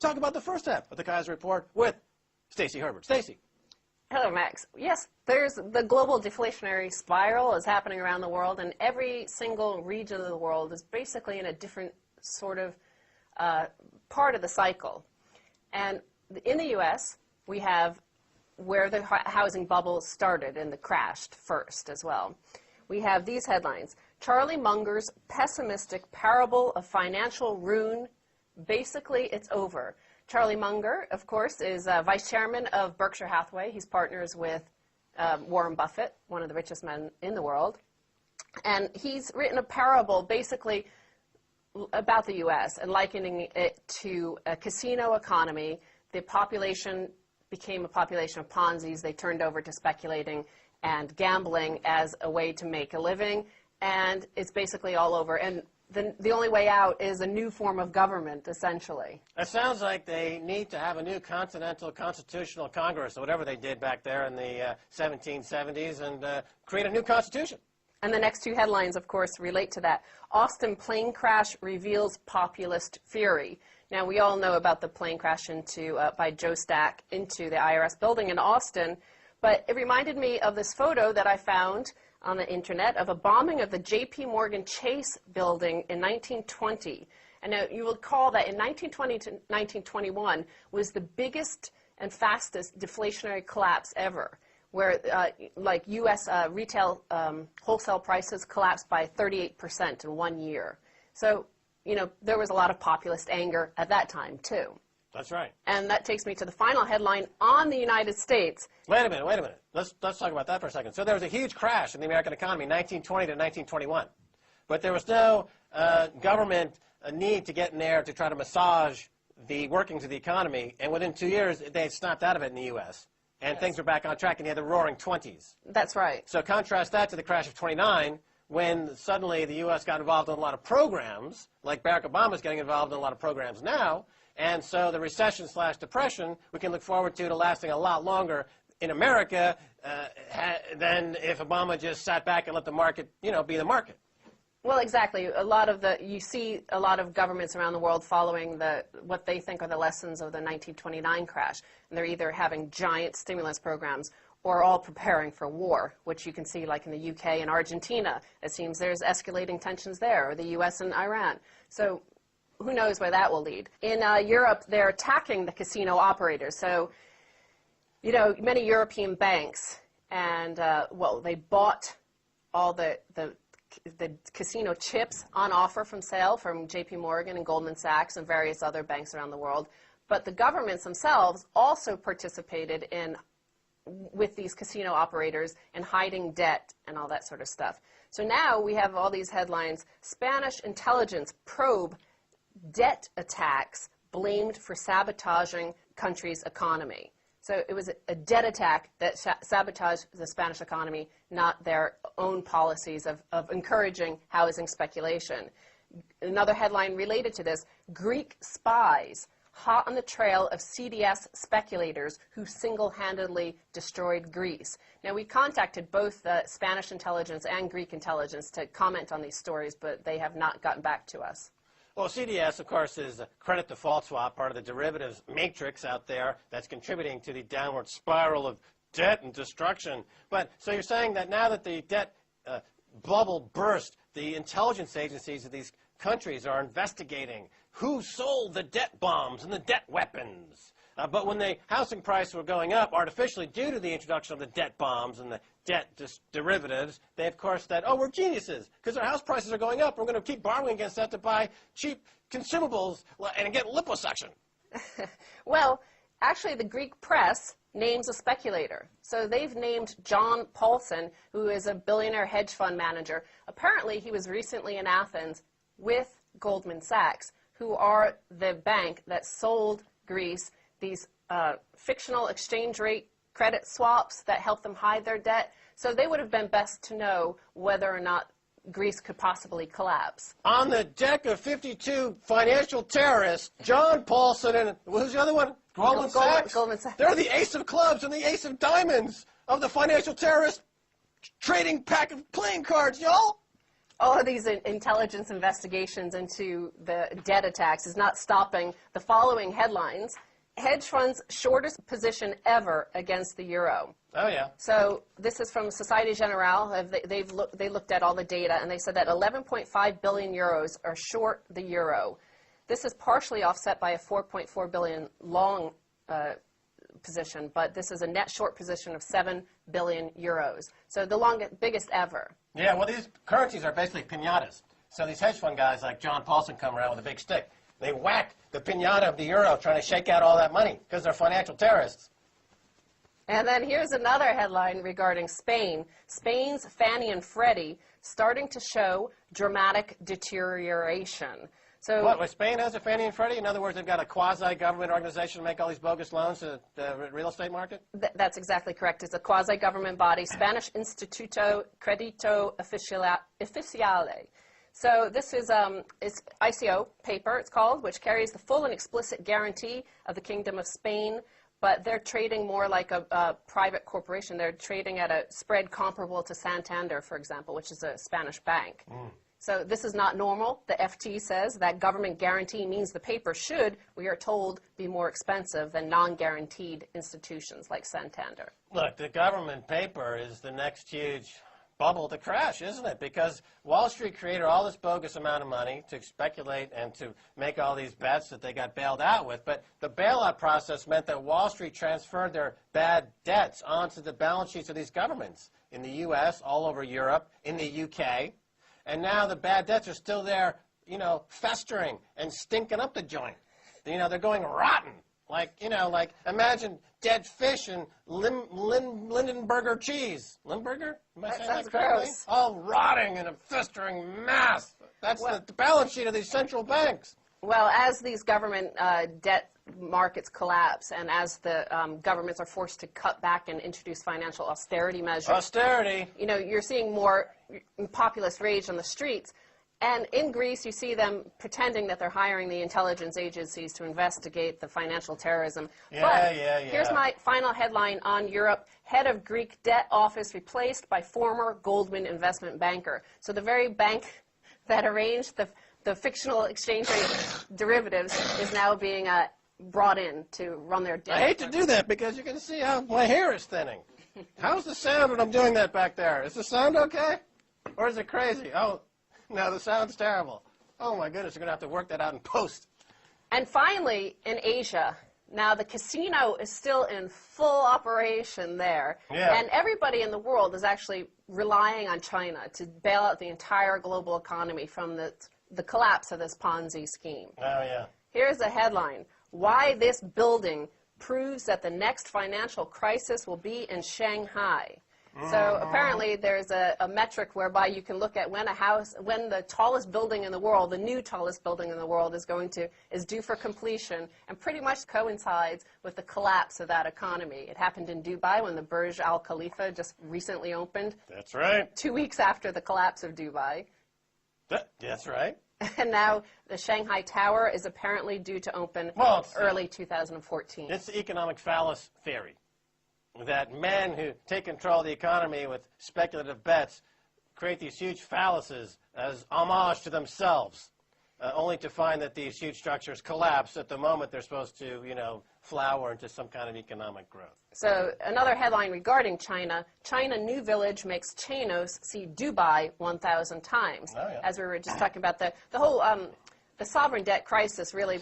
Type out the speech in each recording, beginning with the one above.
talk about the first half of the Keiser Report with Stacey Herbert. Stacey. Hello, Max. Yes, there's the global deflationary spiral is happening around the world, and every single region of the world is basically in a different sort of part of the cycle. And in the U.S., we have where the housing bubble started and the crashed first as well. We have these headlines: Charlie Munger's pessimistic parable of financial ruin. Basically, it's over. Charlie Munger, of course, is vice chairman of Berkshire Hathaway. He's partners with Warren Buffett, one of the richest men in the world. And he's written a parable basically about the U.S. and likening it to a casino economy. The population became a population of Ponzi's. They turned over to speculating and gambling as a way to make a living. And it's basically all over. And the only way out is a new form of government, essentially. It sounds like they need to have a new Continental Constitutional Congress, or whatever they did back there in the 1770s, and create a new constitution. And the next two headlines, of course, relate to that. Austin plane crash reveals populist fury. Now, we all know about the plane crash by Joe Stack into the IRS building in Austin, but it reminded me of this photo that I found on the internet of a bombing of the J.P. Morgan Chase building in 1920. And now you will recall that in 1920 to 1921 was the biggest and fastest deflationary collapse ever, where like U.S. Retail wholesale prices collapsed by 38% in 1 year. So, you know, there was a lot of populist anger at that time, too. That's right. And that takes me to the final headline on the United States. Wait a minute. Let's talk about that for a second. So there was a huge crash in the American economy, 1920 to 1921. But there was no government need to get in there to try to massage the workings of the economy. And within 2 years, they had snapped out of it in the U.S. And yes, things were back on track, and you had the roaring 20s. That's right. So contrast that to the crash of 29, when suddenly the U.S. got involved in a lot of programs, like Barack Obama's getting involved in a lot of programs now. And so the recession/depression we can look forward to lasting a lot longer in America than if Obama just sat back and let the market, you know, be the market. Well, exactly. You see a lot of governments around the world following what they think are the lessons of the 1929 crash. And they're either having giant stimulus programs or all preparing for war, which you can see like in the UK and Argentina. It seems there's escalating tensions there, or the US and Iran. So who knows where that will lead. In Europe, they're attacking the casino operators. So, you know, many European banks, and, well, they bought all the casino chips on offer from sale from J.P. Morgan and Goldman Sachs and various other banks around the world. But the governments themselves also participated with these casino operators in hiding debt and all that sort of stuff. So now we have all these headlines: Spanish intelligence probe debt attacks blamed for sabotaging country's economy. So it was a debt attack that sabotaged the Spanish economy, not their own policies of encouraging housing speculation. Another headline related to this: Greek spies hot on the trail of CDS speculators who single-handedly destroyed Greece. Now, we contacted both the Spanish intelligence and Greek intelligence to comment on these stories, but they have not gotten back to us. Well, CDS, of course, is a credit default swap, part of the derivatives matrix out there that's contributing to the downward spiral of debt and destruction. But so you're saying that now that the debt bubble burst, the intelligence agencies of these countries are investigating who sold the debt bombs and the debt weapons. But when the housing prices were going up artificially due to the introduction of the debt bombs and the debt derivatives, they, of course, said, oh, we're geniuses because our house prices are going up. We're going to keep borrowing against that to buy cheap consumables and get liposuction. Well, actually, the Greek press names a speculator. So they've named John Paulson, who is a billionaire hedge fund manager. Apparently, he was recently in Athens with Goldman Sachs, who are the bank that sold Greece these fictional exchange rate credit swaps that help them hide their debt. So they would have been best to know whether or not Greece could possibly collapse. On the deck of 52 financial terrorists, John Paulson and who's the other one? Goldman Sachs? Goldman Sachs. They're the ace of clubs and the ace of diamonds of the financial terrorist trading pack of playing cards, y'all. all of these intelligence investigations into the debt attacks is not stopping the following headlines. Hedge funds shortest position ever against the euro. Oh, yeah. So this is from Societe Generale. They looked at all the data, and they said that 11.5 billion euros are short the euro. This is partially offset by a 4.4 billion long position, but this is a net short position of 7 billion euros. So the biggest ever. Yeah, well, these currencies are basically piñatas. So these hedge fund guys like John Paulson come around with a big stick. They whack the piñata of the euro trying to shake out all that money because they're financial terrorists. And then here's another headline regarding Spain. Spain's Fannie and Freddie starting to show dramatic deterioration. So What, Spain has a Fannie and Freddie? In other words, they've got a quasi-government organization to make all these bogus loans to the real estate market? That's exactly correct. It's a quasi-government body, Spanish Instituto Credito Oficiale. So this is it's ICO paper, it's called, which carries the full and explicit guarantee of the Kingdom of Spain, but they're trading more like a private corporation. They're trading at a spread comparable to Santander, for example, which is a Spanish bank. So this is not normal. The FT says that government guarantee means the paper should, we are told, be more expensive than non-guaranteed institutions like Santander. Look, the government paper is the next huge bubble to crash, isn't it? Because Wall Street created all this bogus amount of money to speculate and to make all these bets that they got bailed out with. But the bailout process meant that Wall Street transferred their bad debts onto the balance sheets of these governments in the U.S., all over Europe, in the U.K., and now the bad debts are still there, you know, festering and stinking up the joint. You know, they're going rotten. Like, you know, like imagine dead fish and Lindenberger cheese. Limburger? Am I saying that correctly? Gross. All rotting in a festering mass. That's the balance sheet of these central banks. Well, as these government debt markets collapse and as the governments are forced to cut back and introduce financial austerity measures. Austerity. You know, you're seeing more populist rage on the streets. And in Greece, you see them pretending that they're hiring the intelligence agencies to investigate the financial terrorism. Yeah. Here's my final headline on Europe. Head of Greek debt office replaced by former Goldman investment banker. So the very bank that arranged the fictional exchange rate derivatives is now being brought in to run their debt. I hate to do that because you can see how my hair is thinning. How's the sound when I'm doing that back there? Is the sound okay? Or is it crazy? Oh, no, the sound's terrible. Oh, my goodness, you're going to have to work that out in post. And finally, in Asia, now the casino is still in full operation there. Yeah. And everybody in the world is actually relying on China to bail out the entire global economy from the collapse of this Ponzi scheme. Oh, yeah. Here's a headline. Why this building proves that the next financial crisis will be in Shanghai. So apparently there's a metric whereby you can look at when the tallest building in the world, the new tallest building in the world is due for completion and pretty much coincides with the collapse of that economy. It happened in Dubai when the Burj Al Khalifa just recently opened. That's right. 2 weeks after the collapse of Dubai. That's right. And now the Shanghai Tower is apparently due to open early 2014. It's the economic phallus theory, that men who take control of the economy with speculative bets create these huge phalluses as homage to themselves, only to find that these huge structures collapse at the moment they're supposed to, you know, flower into some kind of economic growth. So another headline regarding China, China New Village makes Chinos see Dubai 1,000 times. Oh, yeah. As we were just talking about, the whole the sovereign debt crisis really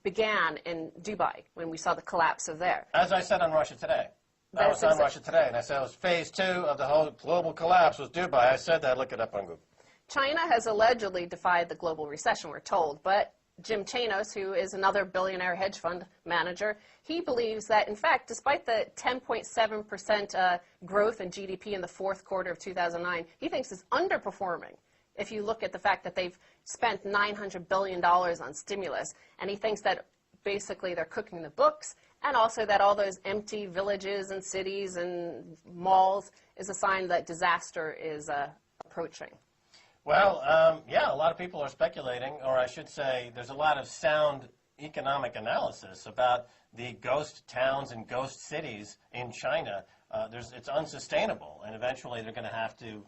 began in Dubai when we saw the collapse of there. As I said on Russia Today. I was on Russia Today, and I said it was phase 2 of the whole global collapse was Dubai. I said that. Look it up on Google. China has allegedly defied the global recession, we're told, but Jim Chanos, who is another billionaire hedge fund manager, he believes that, in fact, despite the 10.7% growth in GDP in the fourth quarter of 2009, he thinks it's underperforming if you look at the fact that they've spent $900 billion on stimulus, and he thinks that basically they're cooking the books, and also that all those empty villages and cities and malls is a sign that disaster is approaching. Well, yeah, a lot of people are speculating, or I should say there's a lot of sound economic analysis about the ghost towns and ghost cities in China. It's unsustainable, and eventually they're going to have to,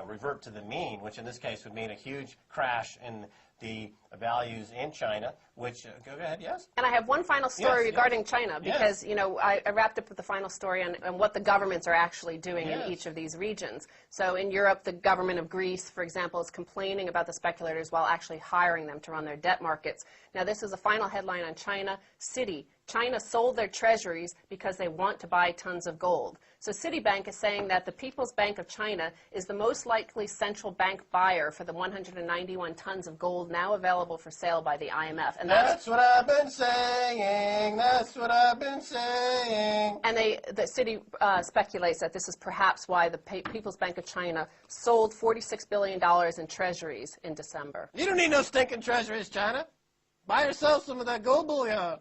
revert to the mean, which in this case would mean a huge crash in the values in China, which, go ahead, yes? And I have one final story Yes, regarding yes. China, because, I wrapped up with the final story on what the governments are actually doing Yes. in each of these regions. So in Europe, the government of Greece, for example, is complaining about the speculators while actually hiring them to run their debt markets. Now, this is a final headline on China. Citi. China sold their treasuries because they want to buy tons of gold. So Citibank is saying that the People's Bank of China is the most likely central bank buyer for the 191 tons of gold now available for sale by the IMF. And That's what I've been saying. That's what I've been saying. And the Citi speculates that this is perhaps why the People's Bank of China sold $46 billion in treasuries in December. You don't need no stinking treasuries, China. Buy yourself some of that gold bullion.